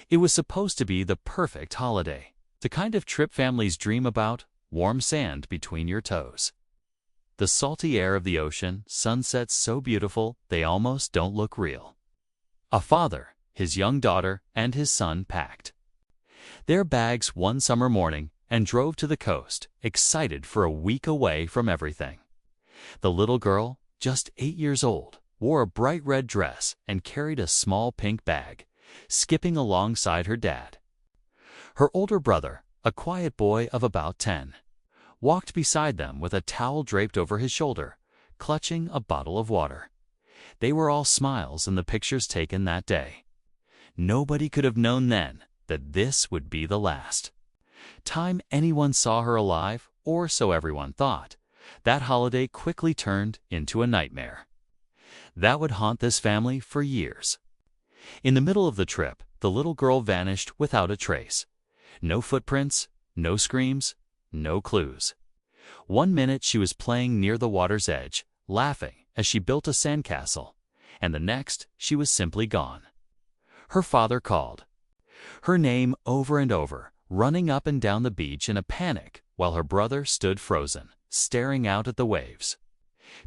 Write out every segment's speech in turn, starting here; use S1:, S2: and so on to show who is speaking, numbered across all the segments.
S1: It was supposed to be the perfect holiday, the kind of trip families dream about, warm sand between your toes. The salty air of the ocean, sunsets so beautiful they almost don't look real. A father, his young daughter, and his son packed their bags one summer morning and drove to the coast, excited for a week away from everything. The little girl, just 8 years old, wore a bright red dress and carried a small pink bag, skipping alongside her dad. Her older brother, a quiet boy of about 10, walked beside them with a towel draped over his shoulder, clutching a bottle of water. They were all smiles in the pictures taken that day. Nobody could have known then that this would be the last time anyone saw her alive, or so everyone thought. That holiday quickly turned into a nightmare that would haunt this family for years. In the middle of the trip, the little girl vanished without a trace. No footprints, no screams, no clues. One minute she was playing near the water's edge, laughing as she built a sandcastle, and the next she was simply gone. Her father called her name over and over, running up and down the beach in a panic while her brother stood frozen, staring out at the waves.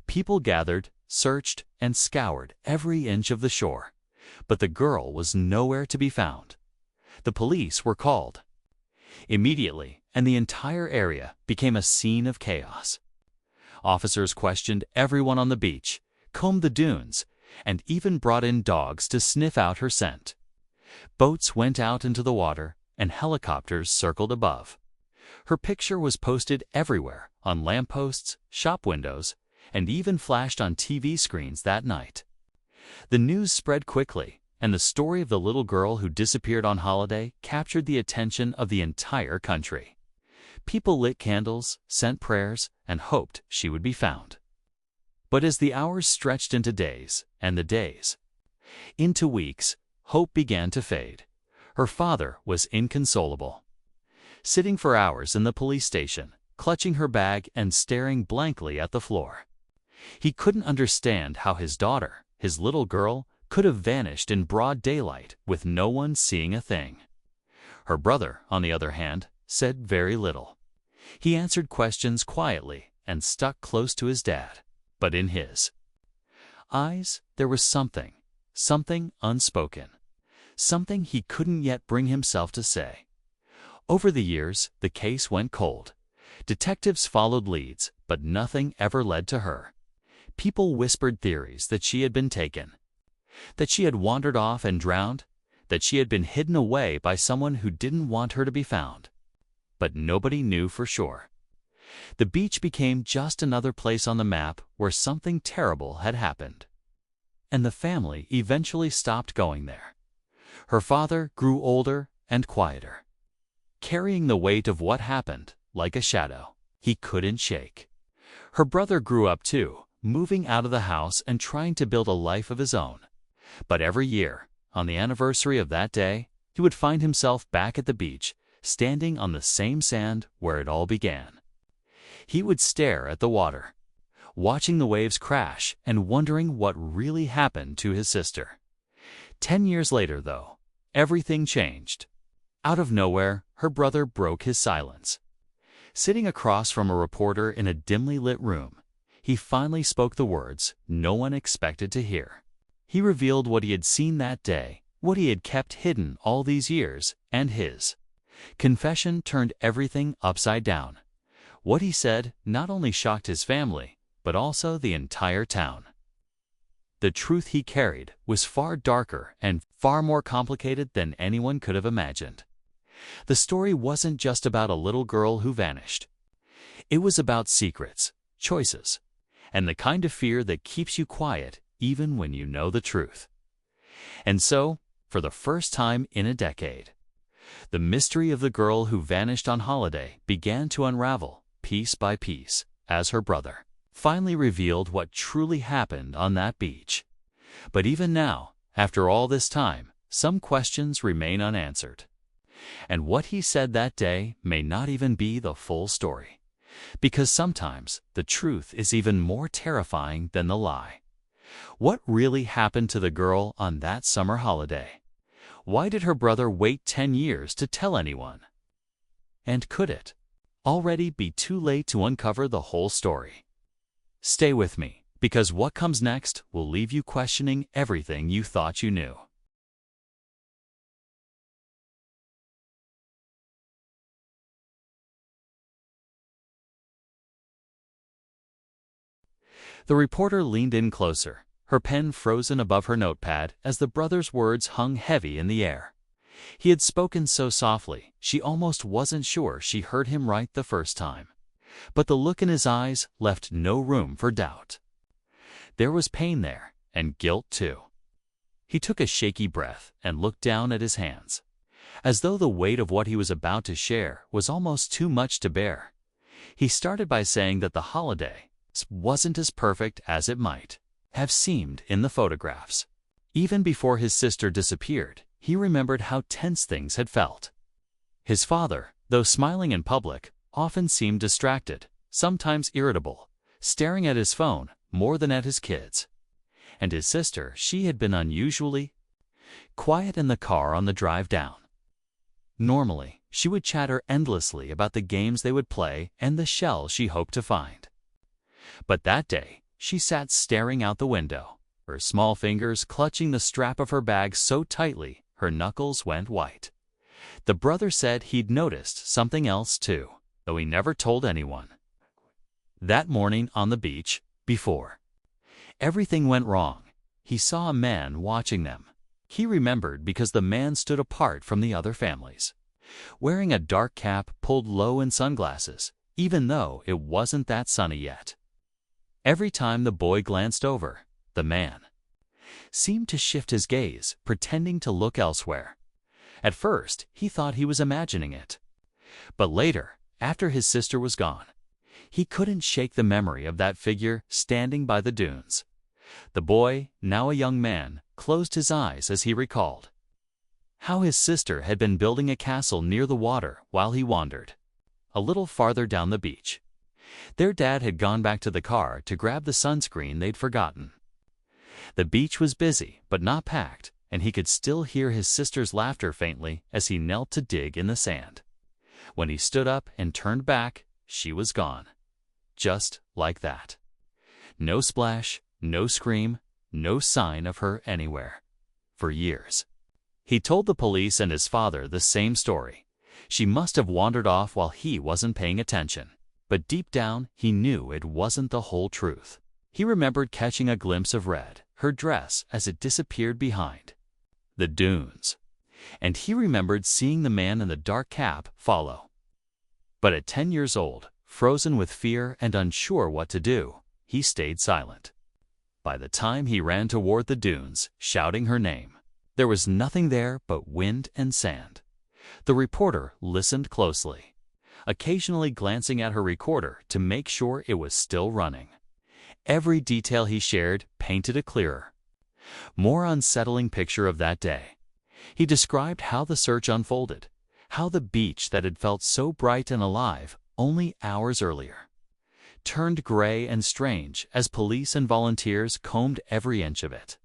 S1: People gathered, searched, and scoured every inch of the shore, but the girl was nowhere to be found. The police were called immediately, and the entire area became a scene of chaos. Officers questioned everyone on the beach, combed the dunes, and even brought in dogs to sniff out her scent. Boats went out into the water, and helicopters circled above. Her picture was posted everywhere, on lampposts, shop windows, and even flashed on TV screens that night. The news spread quickly, and the story of the little girl who disappeared on holiday captured the attention of the entire country. People lit candles, sent prayers, and hoped she would be found. But as the hours stretched into days, and the days into weeks, hope began to fade. Her father was inconsolable. Sitting for hours in the police station, clutching her bag and staring blankly at the floor. He couldn't understand how his daughter, his little girl, could have vanished in broad daylight with no one seeing a thing. Her brother, on the other hand, said very little. He answered questions quietly and stuck close to his dad, but in his eyes there was something unspoken, something he couldn't yet bring himself to say. Over the years, the case went cold. Detectives followed leads, but nothing ever led to her. People whispered theories that she had been taken, that she had wandered off and drowned, that she had been hidden away by someone who didn't want her to be found. But nobody knew for sure. The beach became just another place on the map where something terrible had happened. And the family eventually stopped going there. Her father grew older and quieter, carrying the weight of what happened like a shadow he couldn't shake. Her brother grew up too, moving out of the house and trying to build a life of his own. But every year, on the anniversary of that day, he would find himself back at the beach, standing on the same sand where it all began. He would stare at the water, watching the waves crash and wondering what really happened to his sister. 10 years later, though, everything changed. Out of nowhere, her brother broke his silence. Sitting across from a reporter in a dimly lit room, he finally spoke the words no one expected to hear. He revealed what he had seen that day, what he had kept hidden all these years, and his confession turned everything upside down. What he said not only shocked his family, but also the entire town. The truth he carried was far darker and far more complicated than anyone could have imagined. The story wasn't just about a little girl who vanished. It was about secrets, choices, and the kind of fear that keeps you quiet even when you know the truth. And so, for the first time in a decade, the mystery of the girl who vanished on holiday began to unravel piece by piece as her brother finally revealed what truly happened on that beach. But even now, after all this time, some questions remain unanswered. And what he said that day may not even be the full story, because sometimes the truth is even more terrifying than the lie. What really happened to the girl on that summer holiday? Why did her brother wait 10 years to tell anyone? And could it already be too late to uncover the whole story? Stay with me, because what comes next will leave you questioning everything you thought you knew. The reporter leaned in closer, her pen frozen above her notepad as the brother's words hung heavy in the air. He had spoken so softly, she almost wasn't sure she heard him right the first time. But the look in his eyes left no room for doubt. There was pain there, and guilt too. He took a shaky breath and looked down at his hands, as though the weight of what he was about to share was almost too much to bear. He started by saying that the holiday wasn't as perfect as it might have seemed in the photographs. Even before his sister disappeared, he remembered how tense things had felt. His father, though smiling in public, often seemed distracted, sometimes irritable, staring at his phone more than at his kids. And his sister, she had been unusually quiet in the car on the drive down. Normally, she would chatter endlessly about the games they would play and the shell she hoped to find. But that day, she sat staring out the window, her small fingers clutching the strap of her bag so tightly her knuckles went white. The brother said he'd noticed something else too, though he never told anyone. That morning on the beach, before everything went wrong, he saw a man watching them. He remembered because the man stood apart from the other families, wearing a dark cap pulled low and sunglasses, even though it wasn't that sunny yet. Every time the boy glanced over, the man seemed to shift his gaze, pretending to look elsewhere. At first, he thought he was imagining it. But later, after his sister was gone, he couldn't shake the memory of that figure standing by the dunes. The boy, now a young man, closed his eyes as he recalled how his sister had been building a castle near the water while he wandered a little farther down the beach. Their dad had gone back to the car to grab the sunscreen they'd forgotten. The beach was busy, but not packed, and he could still hear his sister's laughter faintly as he knelt to dig in the sand. When he stood up and turned back, she was gone. Just like that. No splash, no scream, no sign of her anywhere. For years. He told the police and his father the same story. She must have wandered off while he wasn't paying attention. But deep down, he knew it wasn't the whole truth. He remembered catching a glimpse of red, her dress, as it disappeared behind the dunes. And he remembered seeing the man in the dark cap follow. But at 10 years old, frozen with fear and unsure what to do, he stayed silent. By the time he ran toward the dunes, shouting her name, there was nothing there but wind and sand. The reporter listened closely, occasionally glancing at her recorder to make sure it was still running. Every detail he shared painted a clearer, more unsettling picture of that day. He described how the search unfolded, how the beach that had felt so bright and alive only hours earlier turned gray and strange as police and volunteers combed every inch of it.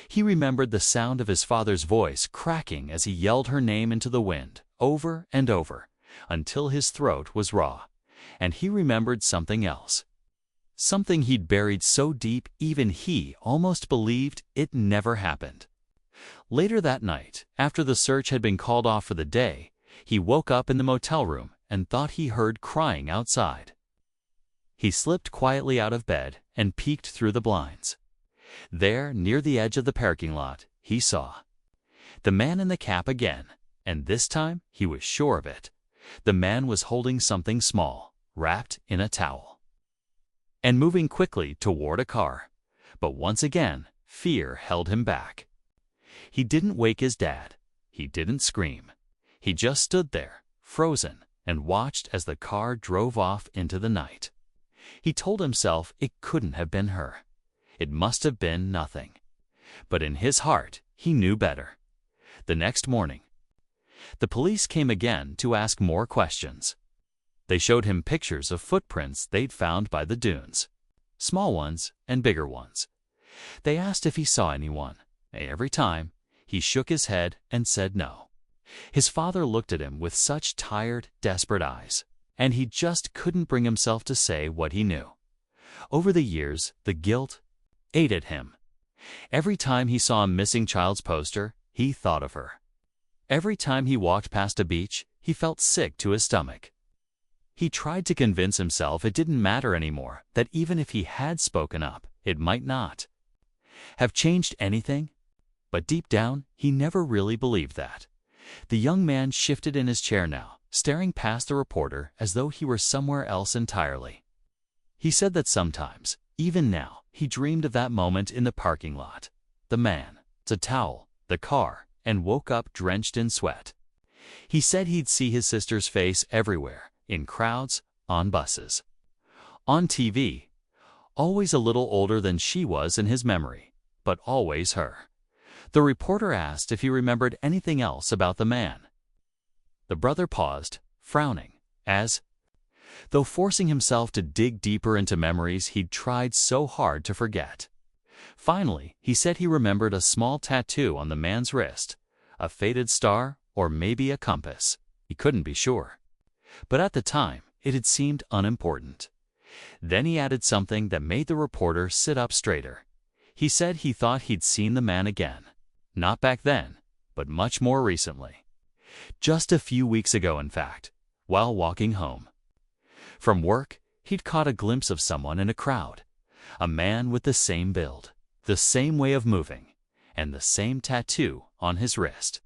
S1: He remembered the sound of his father's voice cracking as he yelled her name into the wind, over and over, until his throat was raw. And he remembered something else. Something he'd buried so deep even he almost believed it never happened. Later that night, after the search had been called off for the day, he woke up in the motel room and thought he heard crying outside. He slipped quietly out of bed and peeked through the blinds. There, near the edge of the parking lot, he saw the man in the cap again, and this time he was sure of it. The man was holding something small, wrapped in a towel, and moving quickly toward a car. But once again, fear held him back. He didn't wake his dad. He didn't scream. He just stood there, frozen, and watched as the car drove off into the night. He told himself it couldn't have been her. It must have been nothing. But in his heart, he knew better. The next morning, the police came again to ask more questions. They showed him pictures of footprints they'd found by the dunes, small ones and bigger ones. They asked if he saw anyone. Every time, he shook his head and said no. His father looked at him with such tired, desperate eyes, and he just couldn't bring himself to say what he knew. Over the years, the guilt ate at him. Every time he saw a missing child's poster, he thought of her. Every time he walked past a beach, he felt sick to his stomach. He tried to convince himself it didn't matter anymore, that even if he had spoken up, it might not have changed anything. But deep down, he never really believed that. The young man shifted in his chair now, staring past the reporter as though he were somewhere else entirely. He said that sometimes, even now, he dreamed of that moment in the parking lot. The man, the towel, the car, and woke up drenched in sweat. He said he'd see his sister's face everywhere, in crowds, on buses, on TV, always a little older than she was in his memory, but always her. The reporter asked if he remembered anything else about the man. The brother paused, frowning, as though forcing himself to dig deeper into memories he'd tried so hard to forget. Finally, he said he remembered a small tattoo on the man's wrist, a faded star, or maybe a compass. He couldn't be sure. But at the time, it had seemed unimportant. Then he added something that made the reporter sit up straighter. He said he thought he'd seen the man again. Not back then, but much more recently. Just a few weeks ago, in fact, while walking home from work, he'd caught a glimpse of someone in a crowd. A man with the same build, the same way of moving, and the same tattoo on his wrist.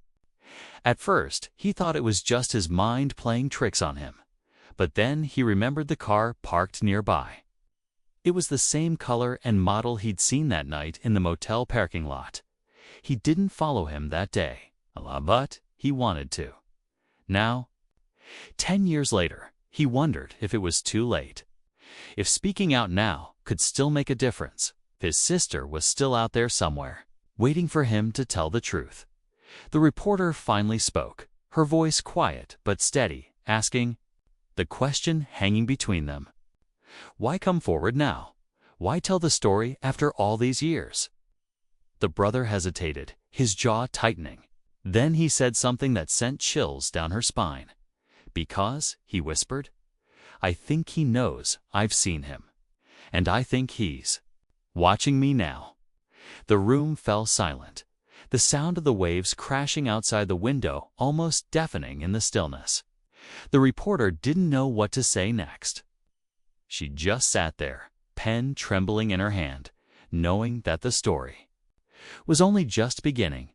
S1: At first, he thought it was just his mind playing tricks on him. But then he remembered the car parked nearby. It was the same color and model he'd seen that night in the motel parking lot. He didn't follow him that day, but he wanted to. Now, 10 years later, he wondered if it was too late. If speaking out now could still make a difference. If his sister was still out there somewhere, waiting for him to tell the truth. The reporter finally spoke, her voice quiet but steady, asking, the question hanging between them. Why come forward now? Why tell the story after all these years? The brother hesitated, his jaw tightening. Then he said something that sent chills down her spine. Because, he whispered, I think he knows I've seen him. And I think he's watching me now. The room fell silent, the sound of the waves crashing outside the window almost deafening in the stillness. The reporter didn't know what to say next. She just sat there, pen trembling in her hand, knowing that the story was only just beginning,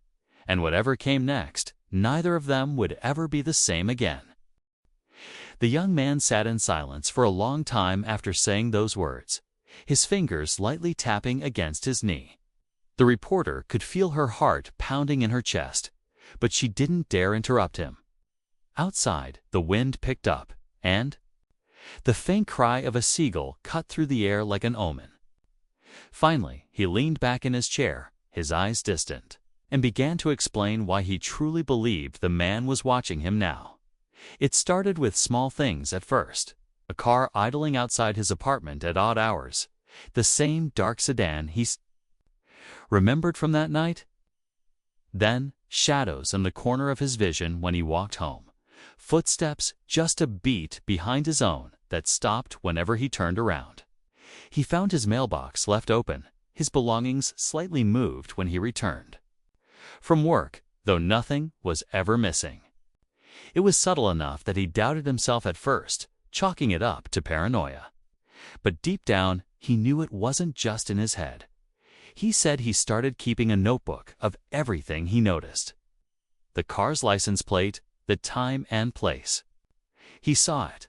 S1: and whatever came next, neither of them would ever be the same again. The young man sat in silence for a long time after saying those words, his fingers lightly tapping against his knee. The reporter could feel her heart pounding in her chest, but she didn't dare interrupt him. Outside, the wind picked up, and the faint cry of a seagull cut through the air like an omen. Finally, he leaned back in his chair, his eyes distant, and began to explain why he truly believed the man was watching him now. It started with small things at first. A car idling outside his apartment at odd hours. The same dark sedan he remembered from that night. Then, shadows in the corner of his vision when he walked home. Footsteps just a beat behind his own that stopped whenever he turned around. He found his mailbox left open, his belongings slightly moved when he returned from work, though nothing was ever missing. It was subtle enough that he doubted himself at first, chalking it up to paranoia. But deep down, he knew it wasn't just in his head. He said he started keeping a notebook of everything he noticed. The car's license plate, the time and place. He saw it,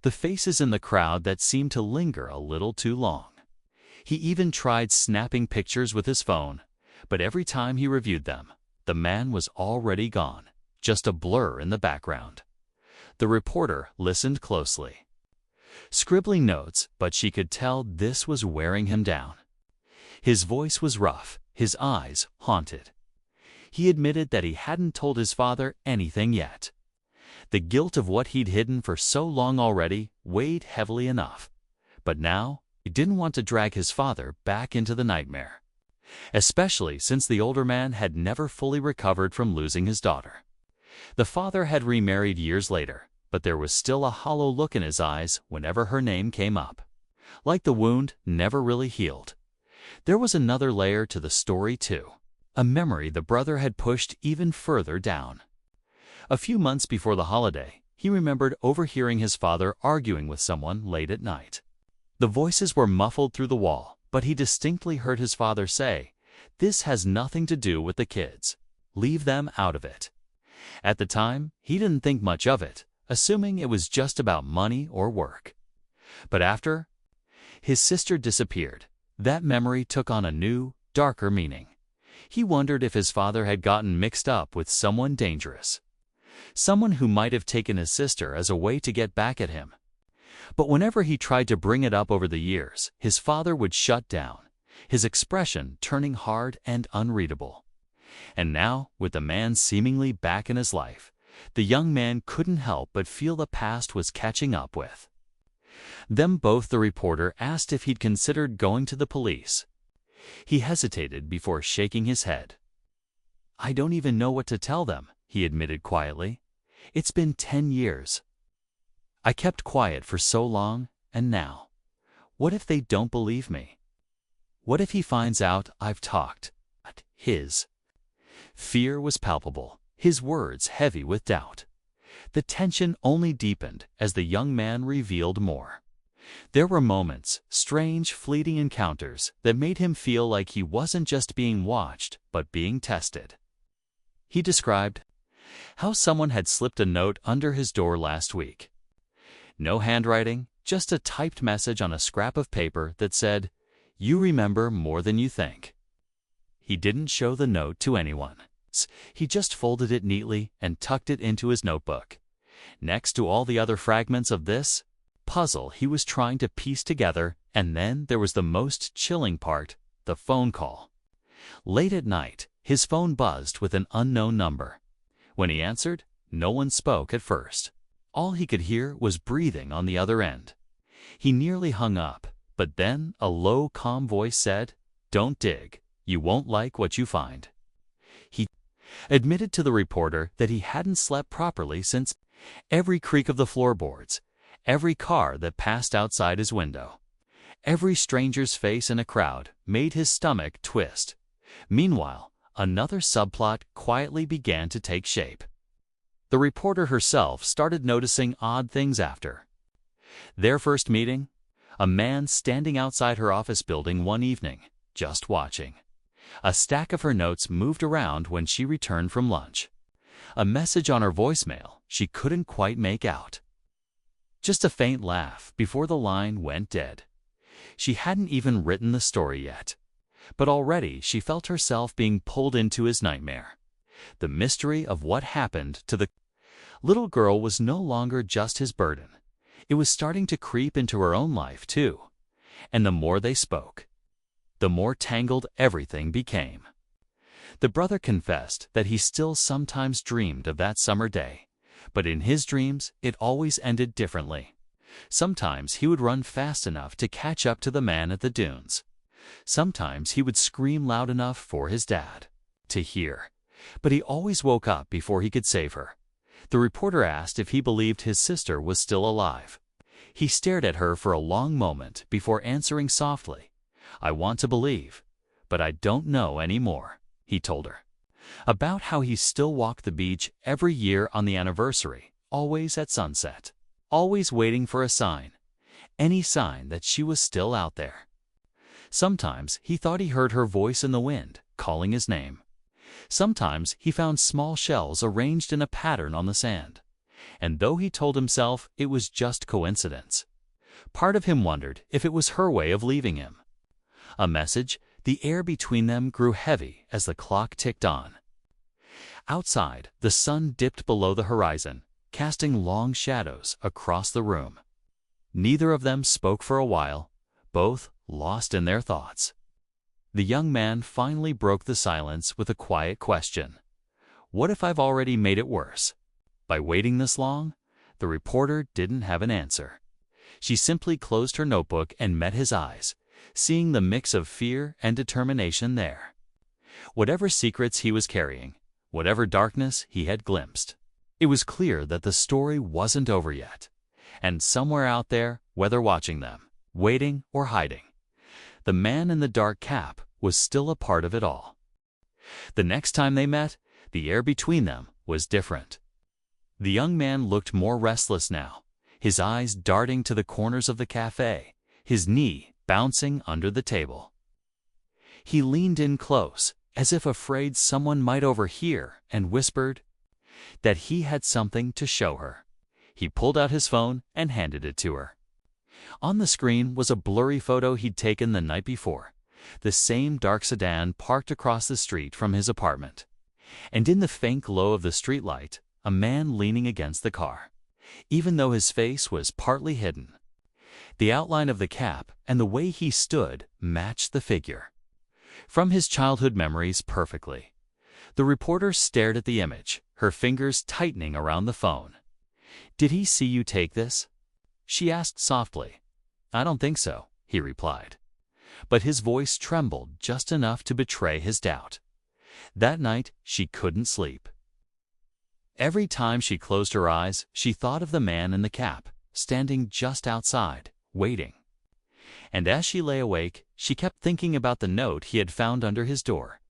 S1: the faces in the crowd that seemed to linger a little too long. He even tried snapping pictures with his phone, but every time he reviewed them, the man was already gone, just a blur in the background. The reporter listened closely, scribbling notes, but she could tell this was wearing him down. His voice was rough, his eyes haunted. He admitted that he hadn't told his father anything yet. The guilt of what he'd hidden for so long already weighed heavily enough. But now, he didn't want to drag his father back into the nightmare. especially since the older man had never fully recovered from losing his daughter. The father had remarried years later, but there was still a hollow look in his eyes whenever her name came up. Like the wound never really healed. There was another layer to the story too, a memory the brother had pushed even further down. A few months before the holiday, he remembered overhearing his father arguing with someone late at night. The voices were muffled through the wall, but he distinctly heard his father say, "This has nothing to do with the kids. Leave them out of it." At the time, he didn't think much of it, assuming it was just about money or work. But after his sister disappeared, that memory took on a new, darker meaning. He wondered if his father had gotten mixed up with someone dangerous. Someone who might have taken his sister as a way to get back at him. But whenever he tried to bring it up over the years, his father would shut down, his expression turning hard and unreadable. And now, with the man seemingly back in his life, the young man couldn't help but feel the past was catching up with them both. The reporter asked if he'd considered going to the police. He hesitated before shaking his head. "I don't even know what to tell them," he admitted quietly. "It's been 10 years. I kept quiet for so long, and now, what if they don't believe me? What if he finds out I've talked?" His fear was palpable, his words heavy with doubt. The tension only deepened as the young man revealed more. There were moments, strange, fleeting encounters, that made him feel like he wasn't just being watched, but being tested. He described how someone had slipped a note under his door last week. No handwriting, just a typed message on a scrap of paper that said, "You remember more than you think." He didn't show the note to anyone. He just folded it neatly and tucked it into his notebook. Next to all the other fragments of this puzzle he was trying to piece together, and then there was the most chilling part, the phone call. Late at night, his phone buzzed with an unknown number. When he answered, no one spoke at first. All he could hear was breathing on the other end. He nearly hung up, but then a low, calm voice said, "Don't dig. You won't like what you find." He admitted to the reporter that he hadn't slept properly since. Every creak of the floorboards, every car that passed outside his window, every stranger's face in a crowd made his stomach twist. Meanwhile, another subplot quietly began to take shape. The reporter herself started noticing odd things after their first meeting. A man standing outside her office building one evening, just watching. A stack of her notes moved around when she returned from lunch. A message on her voicemail she couldn't quite make out. Just a faint laugh before the line went dead. She hadn't even written the story yet, but already she felt herself being pulled into his nightmare. The mystery of what happened to the little girl was no longer just his burden. It was starting to creep into her own life too. And the more they spoke, the more tangled everything became. The brother confessed that he still sometimes dreamed of that summer day, but in his dreams it always ended differently. Sometimes he would run fast enough to catch up to the man at the dunes. Sometimes he would scream loud enough for his dad to hear, but he always woke up before he could save her. The reporter asked if he believed his sister was still alive. He stared at her for a long moment before answering softly, "I want to believe, but I don't know anymore," he told her. About how he still walked the beach every year on the anniversary, always at sunset, always waiting for a sign, any sign that she was still out there. Sometimes he thought he heard her voice in the wind, calling his name. Sometimes he found small shells arranged in a pattern on the sand. And though he told himself it was just coincidence, part of him wondered if it was her way of leaving him. A message. The air between them grew heavy as the clock ticked on. Outside, the sun dipped below the horizon, casting long shadows across the room. Neither of them spoke for a while, both lost in their thoughts. The young man finally broke the silence with a quiet question. "What if I've already made it worse?" By waiting this long, the reporter didn't have an answer. She simply closed her notebook and met his eyes, seeing the mix of fear and determination there. Whatever secrets he was carrying, whatever darkness he had glimpsed, it was clear that the story wasn't over yet. And somewhere out there, whether watching them, waiting, or hiding, the man in the dark cap was still a part of it all. The next time they met, the air between them was different. The young man looked more restless now, his eyes darting to the corners of the cafe, his knee bouncing under the table. He leaned in close, as if afraid someone might overhear, and whispered that he had something to show her. He pulled out his phone and handed it to her. On the screen was a blurry photo he'd taken the night before, the same dark sedan parked across the street from his apartment. And in the faint glow of the streetlight, a man leaning against the car, even though his face was partly hidden. The outline of the cap and the way he stood matched the figure from his childhood memories perfectly. The reporter stared at the image, her fingers tightening around the phone. "Did he see you take this?" she asked softly. "I don't think so," he replied. But his voice trembled just enough to betray his doubt. That night, she couldn't sleep. Every time she closed her eyes, she thought of the man in the cap, standing just outside, waiting. And as she lay awake, she kept thinking about the note he had found under his door.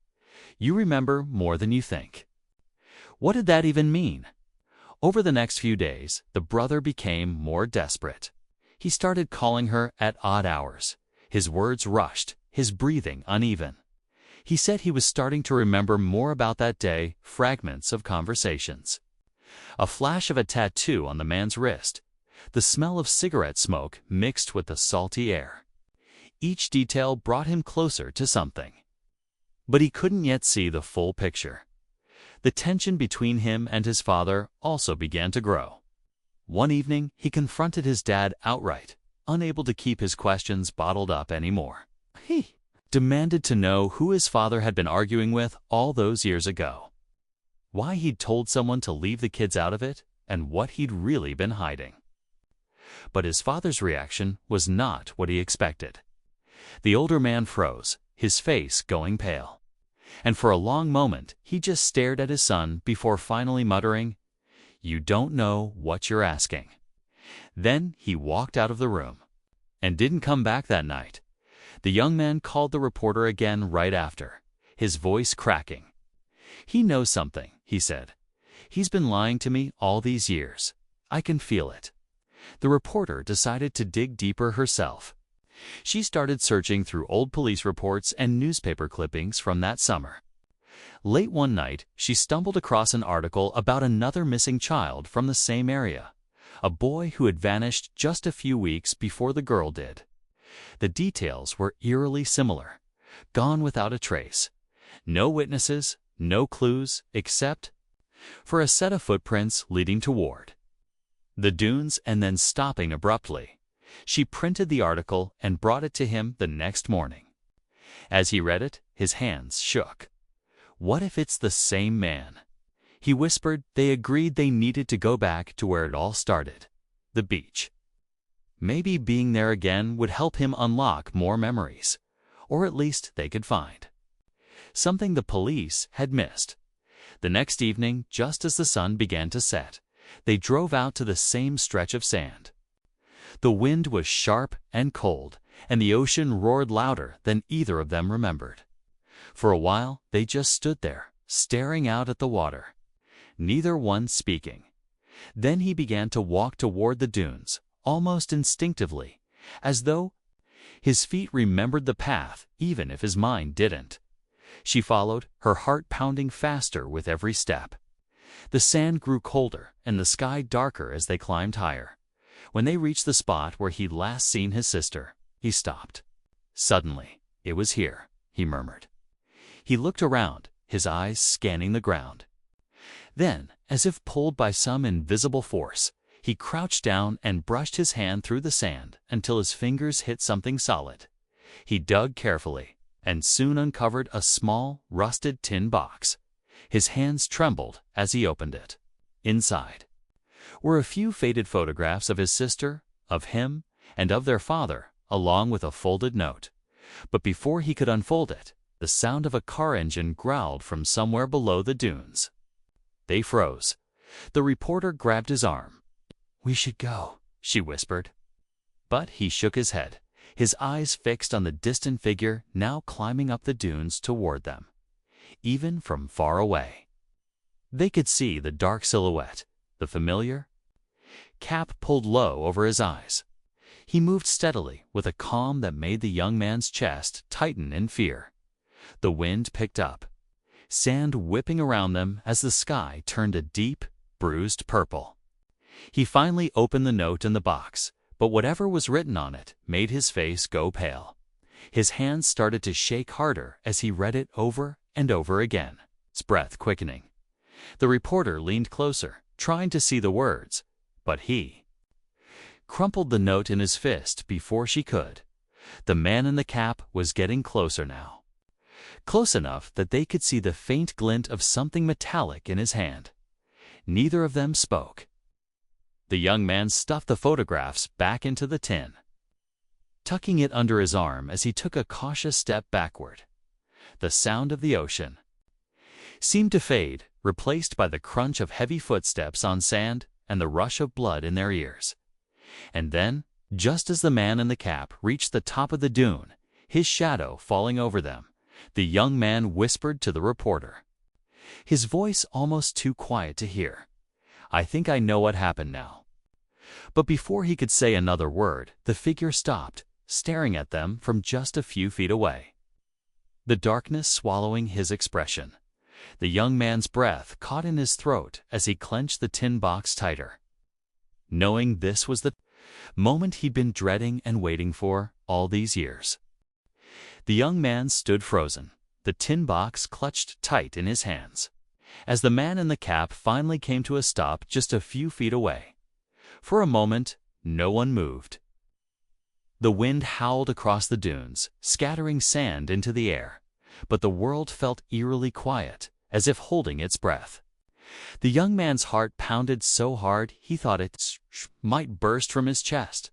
S1: "You remember more than you think." What did that even mean? Over the next few days, the brother became more desperate. He started calling her at odd hours. His words rushed, his breathing uneven. He said he was starting to remember more about that day, fragments of conversations. A flash of a tattoo on the man's wrist, the smell of cigarette smoke mixed with the salty air. Each detail brought him closer to something. But he couldn't yet see the full picture. The tension between him and his father also began to grow. One evening, he confronted his dad outright, unable to keep his questions bottled up anymore. He demanded to know who his father had been arguing with all those years ago, why he'd told someone to leave the kids out of it, and what he'd really been hiding. But his father's reaction was not what he expected. The older man froze, his face going pale. And for a long moment, he just stared at his son before finally muttering, "You don't know what you're asking." Then he walked out of the room and didn't come back that night. The young man called the reporter again right after, his voice cracking. "He knows something," he said. "He's been lying to me all these years. I can feel it." The reporter decided to dig deeper herself. She started searching through old police reports and newspaper clippings from that summer. Late one night, she stumbled across an article about another missing child from the same area, a boy who had vanished just a few weeks before the girl did. The details were eerily similar, gone without a trace. No witnesses, no clues, except for a set of footprints leading toward the dunes and then stopping abruptly. She printed the article and brought it to him the next morning. As he read it, his hands shook. "What if it's the same man?" He whispered. They agreed they needed to go back to where it all started, the beach. Maybe being there again would help him unlock more memories, or at least they could find something the police had missed. The next evening, just as the sun began to set, they drove out to the same stretch of sand. The wind was sharp and cold, and the ocean roared louder than either of them remembered. For a while, they just stood there, staring out at the water, neither one speaking. Then he began to walk toward the dunes, almost instinctively, as though his feet remembered the path, even if his mind didn't. She followed, her heart pounding faster with every step. The sand grew colder and the sky darker as they climbed higher. When they reached the spot where he'd last seen his sister, he stopped. Suddenly, "It was here," he murmured. He looked around, his eyes scanning the ground. Then, as if pulled by some invisible force, he crouched down and brushed his hand through the sand until his fingers hit something solid. He dug carefully and soon uncovered a small, rusted tin box. His hands trembled as he opened it. Inside were a few faded photographs of his sister, of him, and of their father, along with a folded note, But before he could unfold it, the sound of a car engine growled from somewhere below the dunes. They froze. The reporter grabbed his arm. "We should go," she whispered. But he shook his head, his eyes fixed on the distant figure now climbing up the dunes toward them, even from far away. They could see the dark silhouette, the familiar cap pulled low over his eyes. He moved steadily with a calm that made the young man's chest tighten in fear. The wind picked up, sand whipping around them as the sky turned a deep, bruised purple. He finally opened the note in the box, but whatever was written on it made his face go pale. His hands started to shake harder as he read it over and over again, his breath quickening. The reporter leaned closer, trying to see the words, but he crumpled the note in his fist before she could. The man in the cap was getting closer now, close enough that they could see the faint glint of something metallic in his hand. Neither of them spoke. The young man stuffed the photographs back into the tin, tucking it under his arm as he took a cautious step backward. The sound of the ocean seemed to fade, replaced by the crunch of heavy footsteps on sand and the rush of blood in their ears. And then, just as the man in the cap reached the top of the dune, his shadow falling over them, the young man whispered to the reporter, his voice almost too quiet to hear, "I think I know what happened now." But before he could say another word, the figure stopped, staring at them from just a few feet away, the darkness swallowing his expression. The young man's breath caught in his throat as he clenched the tin box tighter, knowing this was the moment he'd been dreading and waiting for all these years. The young man stood frozen, the tin box clutched tight in his hands, as the man in the cap finally came to a stop just a few feet away. For a moment, no one moved. The wind howled across the dunes, scattering sand into the air, but the world felt eerily quiet, as if holding its breath. The young man's heart pounded so hard he thought it might burst from his chest.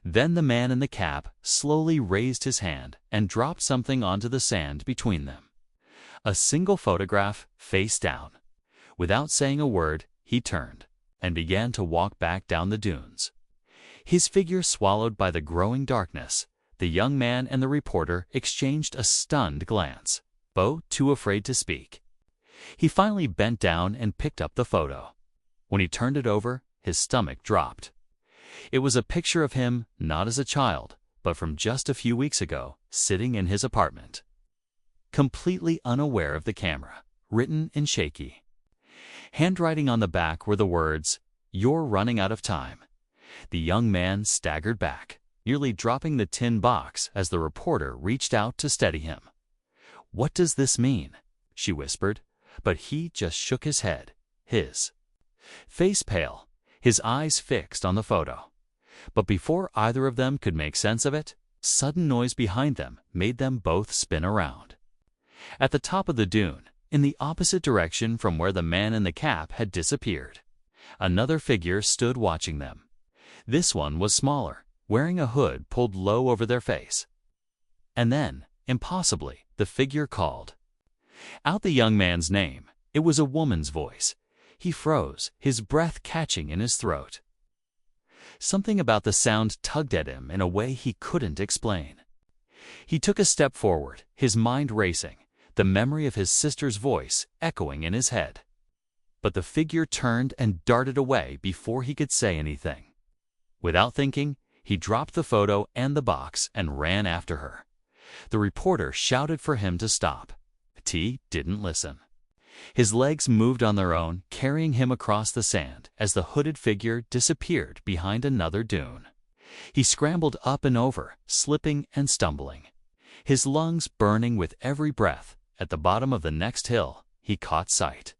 S1: Then the man in the cap slowly raised his hand and dropped something onto the sand between them. A single photograph, face down. Without saying a word, he turned and began to walk back down the dunes. His figure swallowed by the growing darkness, the young man and the reporter exchanged a stunned glance, both too afraid to speak. He finally bent down and picked up the photo. When he turned it over, his stomach dropped. It was a picture of him, not as a child, but from just a few weeks ago, sitting in his apartment, completely unaware of the camera, written in shaky handwriting on the back were the words, "You're running out of time." The young man staggered back, nearly dropping the tin box as the reporter reached out to steady him. "What does this mean?" she whispered, but he just shook his head, his face pale, his eyes fixed on the photo. But before either of them could make sense of it, sudden noise behind them made them both spin around. At the top of the dune, in the opposite direction from where the man in the cap had disappeared, another figure stood watching them. This one was smaller, wearing a hood pulled low over their face. And then, impossibly, the figure called out the young man's name. It was a woman's voice. He froze, his breath catching in his throat. Something about the sound tugged at him in a way he couldn't explain. He took a step forward, his mind racing, the memory of his sister's voice echoing in his head. But the figure turned and darted away before he could say anything. Without thinking, he dropped the photo and the box and ran after her. The reporter shouted for him to stop. T didn't listen. His legs moved on their own, carrying him across the sand as the hooded figure disappeared behind another dune. He scrambled up and over, slipping and stumbling, his lungs burning with every breath. At the bottom of the next hill, he caught sight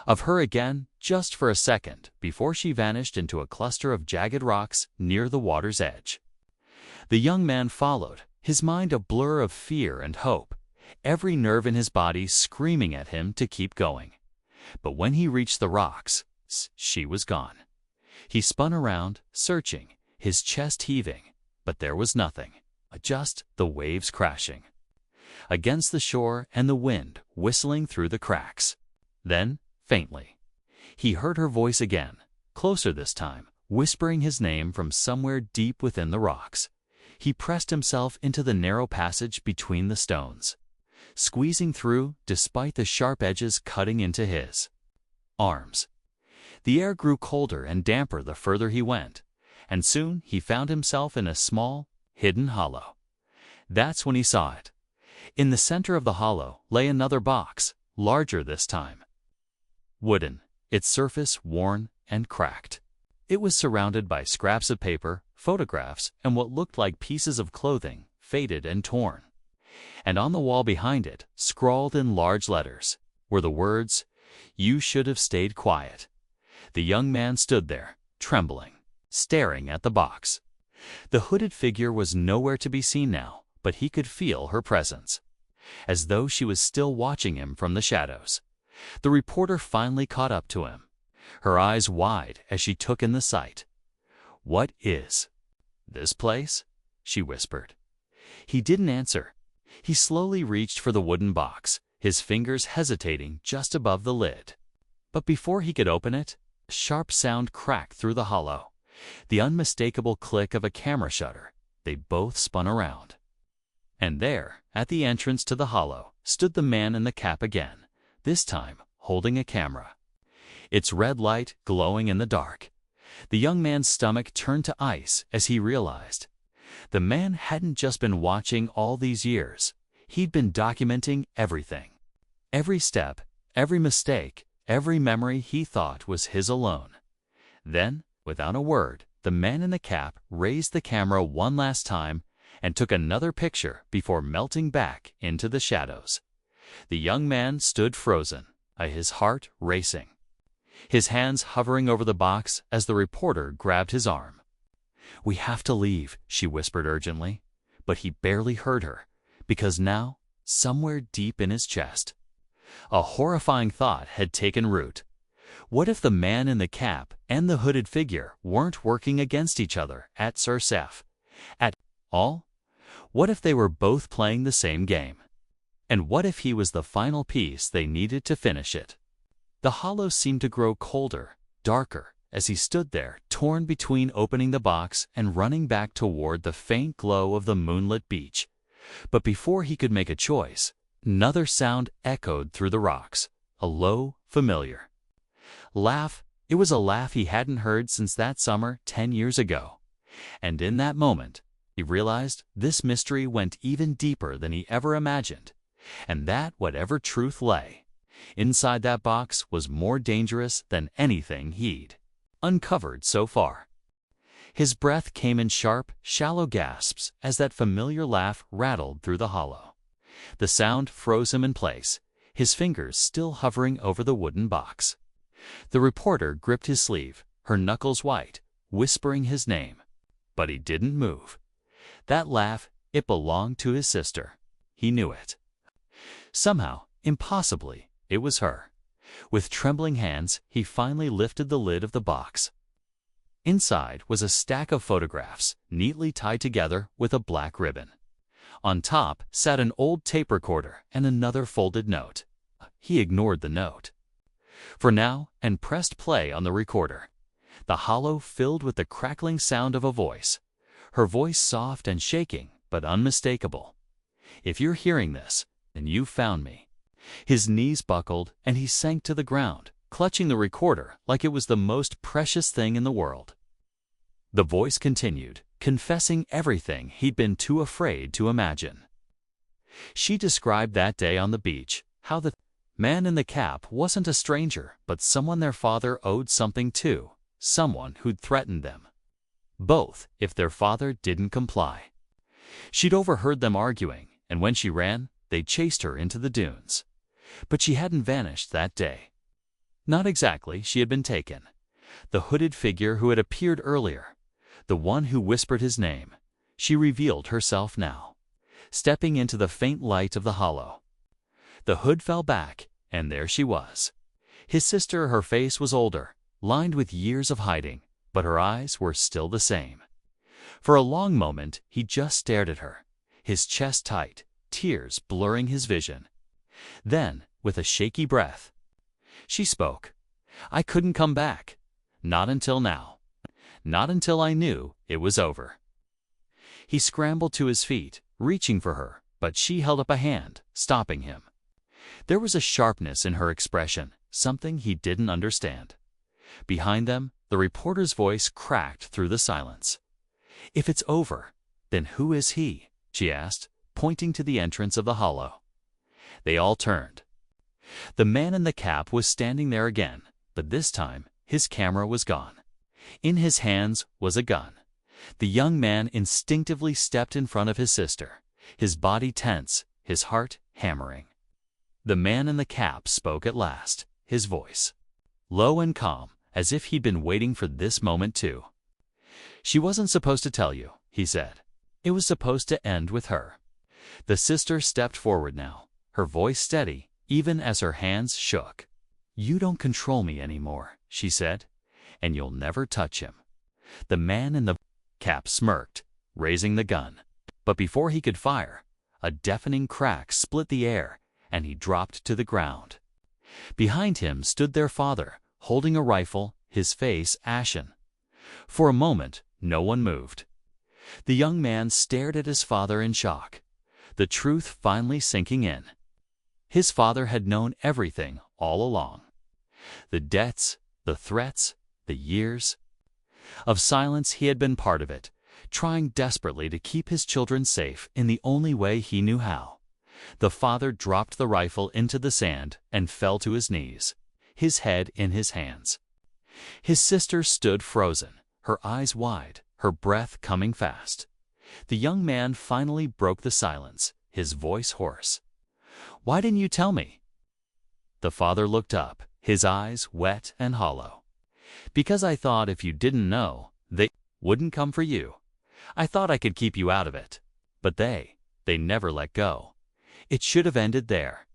S1: of her again just for a second before she vanished into a cluster of jagged rocks near the water's edge. The young man followed, his mind a blur of fear and hope, every nerve in his body screaming at him to keep going. But when he reached the rocks, she was gone. He spun around, searching, his chest heaving, but there was nothing. just the waves crashing against the shore and the wind whistling through the cracks. Then, faintly, he heard her voice again, closer this time, whispering his name from somewhere deep within the rocks. He pressed himself into the narrow passage between the stones, squeezing through despite the sharp edges cutting into his arms. The air grew colder and damper the further he went, and soon he found himself in a small, hidden hollow. That's when he saw it. In the center of the hollow lay another box, larger this time. Wooden, its surface worn and cracked. It was surrounded by scraps of paper, photographs, and what looked like pieces of clothing, faded and torn. And on the wall behind it, scrawled in large letters, were the words, "You should have stayed quiet." The young man stood there, trembling, staring at the box. The hooded figure was nowhere to be seen now, but he could feel her presence, as though she was still watching him from the shadows. The reporter finally caught up to him, her eyes wide as she took in the sight. "What is this place?" she whispered. He didn't answer. He slowly reached for the wooden box, his fingers hesitating just above the lid. But before he could open it, a sharp sound cracked through the hollow, the unmistakable click of a camera shutter. They both spun around. And there, at the entrance to the hollow, stood the man in the cap again, this time holding a camera, its red light glowing in the dark. The young man's stomach turned to ice as he realized the man hadn't just been watching all these years. He'd been documenting everything. Every step, every mistake, every memory he thought was his alone. Then, without a word, the man in the cap raised the camera one last time and took another picture before melting back into the shadows. The young man stood frozen, his heart racing, his hands hovering over the box as the reporter grabbed his arm. "We have to leave," she whispered urgently, but he barely heard her, because now, somewhere deep in his chest, a horrifying thought had taken root. What if the man in the cap and the hooded figure weren't working against each other at Surcef at all? What if they were both playing the same game? And what if he was the final piece they needed to finish it? The hollow seemed to grow colder, darker, as he stood there, torn between opening the box and running back toward the faint glow of the moonlit beach. But before he could make a choice, another sound echoed through the rocks, a low, familiar laugh. It was a laugh he hadn't heard since that summer 10 years ago. And in that moment, he realized this mystery went even deeper than he ever imagined, and that whatever truth lay inside that box was more dangerous than anything he'd uncovered so far. His breath came in sharp, shallow gasps as that familiar laugh rattled through the hollow. The sound froze him in place, his fingers still hovering over the wooden box. The reporter gripped his sleeve, her knuckles white, whispering his name. But he didn't move. That laugh, it belonged to his sister. He knew it. Somehow, impossibly, it was her. With trembling hands, he finally lifted the lid of the box. Inside was a stack of photographs, neatly tied together with a black ribbon. On top sat an old tape recorder and another folded note. He ignored the note for now and pressed play on the recorder. The hollow filled with the crackling sound of a voice, her voice soft and shaking, but unmistakable. "If you're hearing this, then you found me." His knees buckled and he sank to the ground, clutching the recorder like it was the most precious thing in the world. The voice continued, confessing everything he'd been too afraid to imagine. She described that day on the beach, how the man in the cap wasn't a stranger, but someone their father owed something to, someone who'd threatened them both if their father didn't comply. She'd overheard them arguing, and when she ran, they chased her into the dunes. But she hadn't vanished that day. Not exactly, she had been taken. The hooded figure who had appeared earlier, the one who whispered his name, she revealed herself now, stepping into the faint light of the hollow. The hood fell back, and there she was. His sister, her face was older, lined with years of hiding, but her eyes were still the same. For a long moment, he just stared at her, his chest tight, tears blurring his vision. Then, with a shaky breath, she spoke. "I couldn't come back. Not until now. Not until I knew it was over." He scrambled to his feet, reaching for her, but she held up a hand, stopping him. There was a sharpness in her expression, something he didn't understand. Behind them, the reporter's voice cracked through the silence. "If it's over, then who is he?" she asked, pointing to the entrance of the hollow. They all turned. The man in the cap was standing there again, but this time his camera was gone. In his hands was a gun. The young man instinctively stepped in front of his sister, his body tense, his heart hammering. The man in the cap spoke at last, his voice low and calm, as if he'd been waiting for this moment too. "She wasn't supposed to tell you," he said. "It was supposed to end with her." The sister stepped forward now, her voice steady, even as her hands shook. "You don't control me anymore," she said, "and you'll never touch him." The man in the cap smirked, raising the gun. But before he could fire, a deafening crack split the air, and he dropped to the ground. Behind him stood their father, holding a rifle, his face ashen. For a moment, no one moved. The young man stared at his father in shock, the truth finally sinking in. His father had known everything all along. The debts, the threats, the years of silence. He had been part of it, trying desperately to keep his children safe in the only way he knew how. The father dropped the rifle into the sand and fell to his knees, his head in his hands. His sister stood frozen, her eyes wide, her breath coming fast. The young man finally broke the silence, his voice hoarse. "Why didn't you tell me?" The father looked up, his eyes wet and hollow. "Because I thought if you didn't know, they wouldn't come for you. I thought I could keep you out of it. But they never let go. It should have ended there."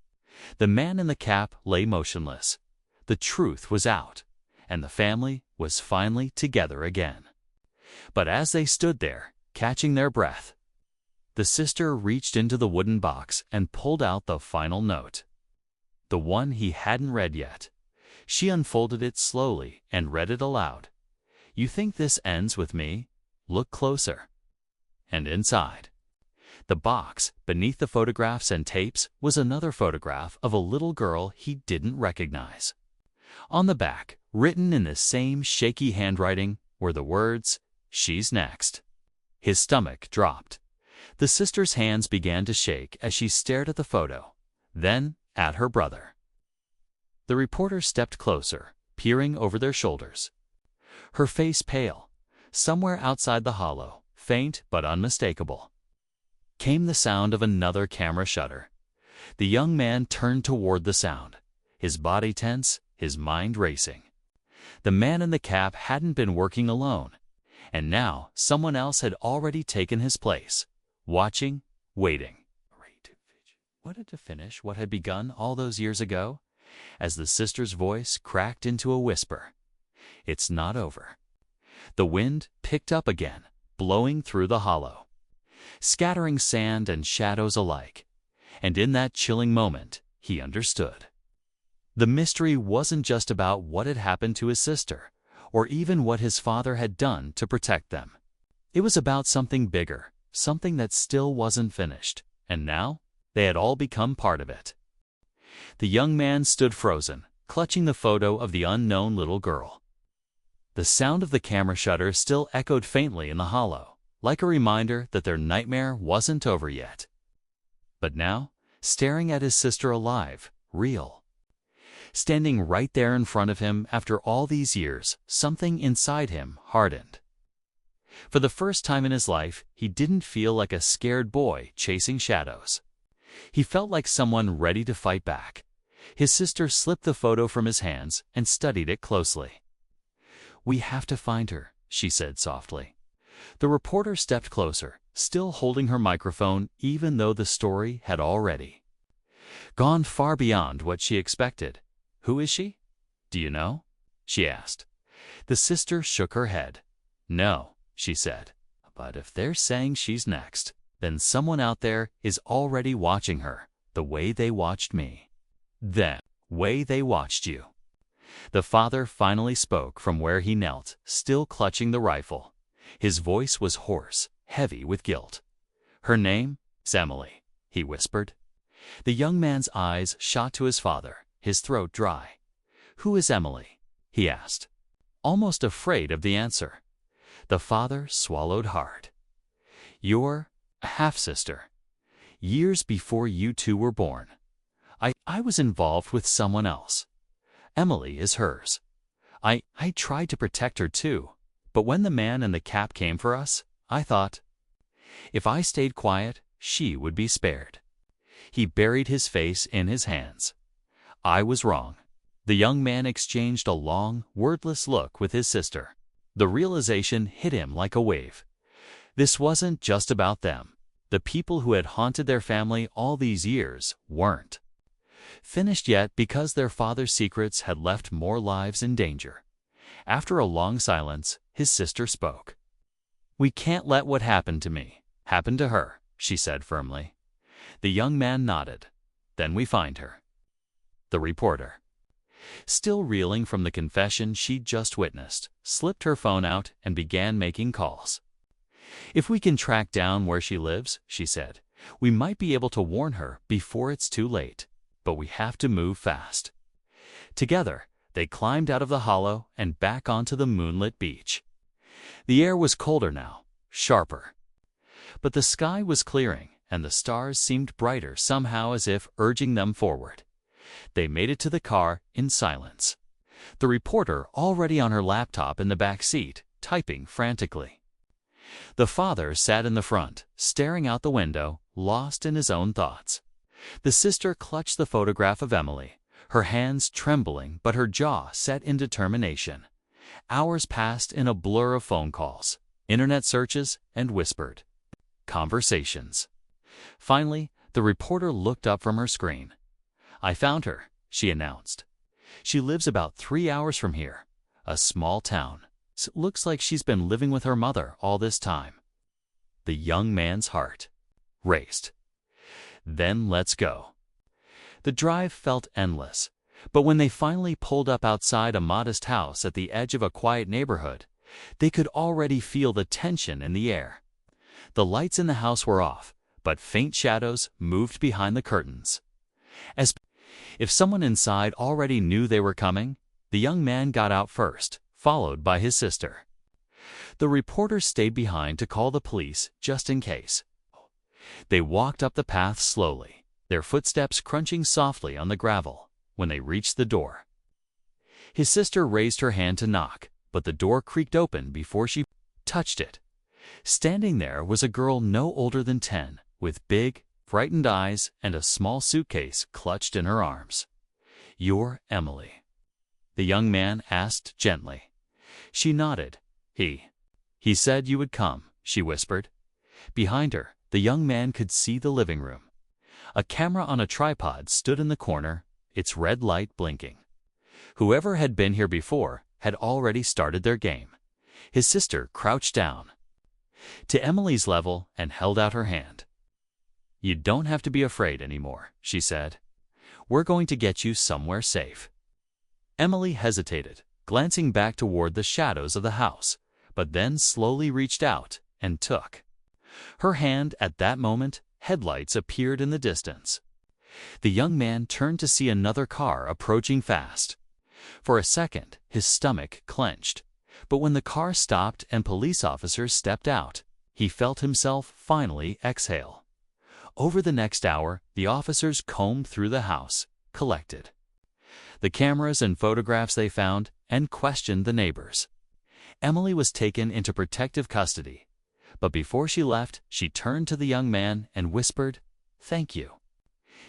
S1: The man in the cap lay motionless. The truth was out, and the family was finally together again. But as they stood there, catching their breath, the sister reached into the wooden box and pulled out the final note. The one he hadn't read yet. She unfolded it slowly and read it aloud. "You think this ends with me? Look closer." And inside the box, beneath the photographs and tapes, was another photograph of a little girl he didn't recognize. On the back, written in the same shaky handwriting, were the words, "She's next." His stomach dropped. The sister's hands began to shake as she stared at the photo, then at her brother. The reporter stepped closer, peering over their shoulders. Her face pale. Somewhere outside the hollow, faint but unmistakable, came the sound of another camera shutter. The young man turned toward the sound, his body tense, his mind racing. The man in the cap hadn't been working alone, and now someone else had already taken his place, watching, waiting. Ready to finish what had begun all those years ago? As the sister's voice cracked into a whisper. "It's not over." The wind picked up again, blowing through the hollow, scattering sand and shadows alike. And in that chilling moment, he understood. The mystery wasn't just about what had happened to his sister, or even what his father had done to protect them. It was about something bigger, something that still wasn't finished, and now they had all become part of it. The young man stood frozen, clutching the photo of the unknown little girl. The sound of the camera shutter still echoed faintly in the hollow, like a reminder that their nightmare wasn't over yet. But now, staring at his sister alive, real, standing right there in front of him after all these years, something inside him hardened. For the first time in his life, he didn't feel like a scared boy chasing shadows. He felt like someone ready to fight back. His sister slipped the photo from his hands and studied it closely. "We have to find her," she said softly. The reporter stepped closer, still holding her microphone even though the story had already gone far beyond what she expected. "Who is she? Do you know?" she asked. The sister shook her head. "No," she said, But if they're saying she's next, then someone out there is already watching her, the way they watched me. The way they watched you. The father finally spoke from where he knelt, still clutching the rifle. His voice was hoarse, heavy with guilt. Her name? Emily, he whispered. The young man's eyes shot to his father, his throat dry. Who is Emily? He asked, almost afraid of the answer. The father swallowed hard. You're a half-sister. Years before you two were born. I was involved with someone else. Emily is hers. I tried to protect her too, but when the man in the cap came for us, I thought, if I stayed quiet, she would be spared. He buried his face in his hands. I was wrong. The young man exchanged a long, wordless look with his sister. The realization hit him like a wave. This wasn't just about them. The people who had haunted their family all these years weren't finished yet because their father's secrets had left more lives in danger. After a long silence, his sister spoke. We can't let what happened to me happen to her, she said firmly. The young man nodded. Then we find her. The reporter, still reeling from the confession she'd just witnessed, slipped her phone out and began making calls. If we can track down where she lives, she said, we might be able to warn her before it's too late. But we have to move fast. Together, they climbed out of the hollow and back onto the moonlit beach. The air was colder now, sharper. But the sky was clearing, and the stars seemed brighter somehow, as if urging them forward. They made it to the car in silence. The reporter already on her laptop in the back seat, typing frantically. The father sat in the front, staring out the window, lost in his own thoughts. The sister clutched the photograph of Emily, her hands trembling but her jaw set in determination. Hours passed in a blur of phone calls, internet searches, and whispered conversations. Finally, the reporter looked up from her screen. I found her, she announced. She lives about 3 hours from here, a small town. It looks like she's been living with her mother all this time. The young man's heart raced. Then let's go. The drive felt endless, but when they finally pulled up outside a modest house at the edge of a quiet neighborhood, they could already feel the tension in the air. The lights in the house were off, but faint shadows moved behind the curtains. As if someone inside already knew they were coming, the young man got out first, followed by his sister. The reporter stayed behind to call the police just in case. They walked up the path slowly, their footsteps crunching softly on the gravel. When they reached the door, his sister raised her hand to knock, but the door creaked open before she touched it. Standing there was a girl no older than 10, with big, frightened eyes and a small suitcase clutched in her arms. You're Emily? The young man asked gently. She nodded. He said you would come, she whispered. Behind her, the young man could see the living room. A camera on a tripod stood in the corner, its red light blinking. Whoever had been here before had already started their game. His sister crouched down to Emily's level and held out her hand. You don't have to be afraid anymore, she said. We're going to get you somewhere safe. Emily hesitated, glancing back toward the shadows of the house, but then slowly reached out and took her hand. At that moment, headlights appeared in the distance. The young man turned to see another car approaching fast. For a second, his stomach clenched, but when the car stopped and police officers stepped out, he felt himself finally exhale. Over the next hour, the officers combed through the house, collected the cameras and photographs they found, and questioned the neighbors. Emily was taken into protective custody, but before she left, she turned to the young man and whispered, "Thank you."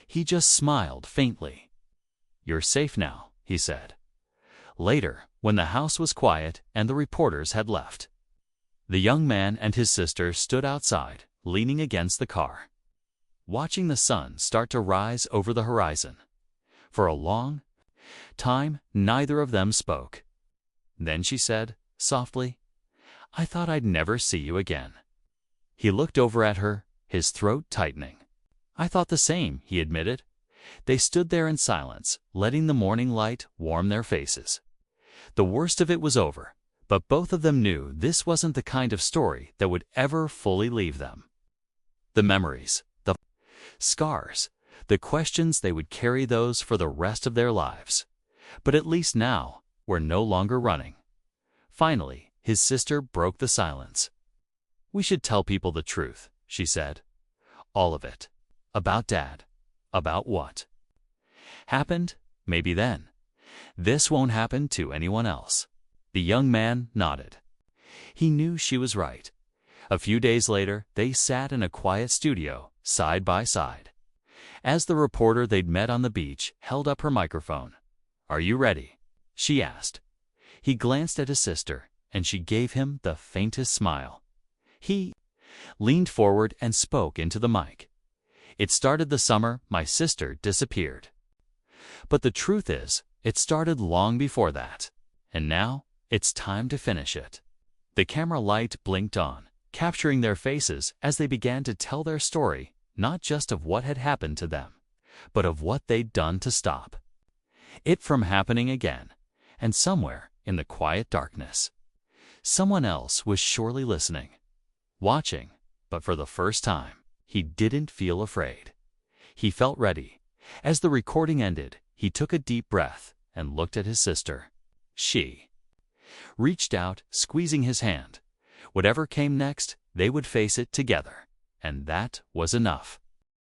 S1: He just smiled faintly. "You're safe now," he said. Later, when the house was quiet and the reporters had left, the young man and his sister stood outside, leaning against the car, watching the sun start to rise over the horizon. For a long time, neither of them spoke. Then she said, softly, "I thought I'd never see you again." He looked over at her, his throat tightening. "I thought the same," he admitted. They stood there in silence, letting the morning light warm their faces. The worst of it was over, but both of them knew this wasn't the kind of story that would ever fully leave them. The memories, the scars, the questions, they would carry those for the rest of their lives. But at least now, we're no longer running. Finally, his sister broke the silence. "We should tell people the truth," she said. "All of it. About Dad. About what happened, maybe then. This won't happen to anyone else." The young man nodded. He knew she was right. A few days later, they sat in a quiet studio, side by side. As the reporter they'd met on the beach held up her microphone, "Are you ready?" she asked. He glanced at his sister, and she gave him the faintest smile. He leaned forward and spoke into the mic. "It started the summer my sister disappeared. But the truth is, it started long before that. And now, it's time to finish it." The camera light blinked on, capturing their faces as they began to tell their story, not just of what had happened to them, but of what they'd done to stop it from happening again. And somewhere in the quiet darkness, someone else was surely listening, watching, but for the first time, he didn't feel afraid. He felt ready. As the recording ended, he took a deep breath and looked at his sister. She reached out, squeezing his hand. Whatever came next, they would face it together, and that was enough.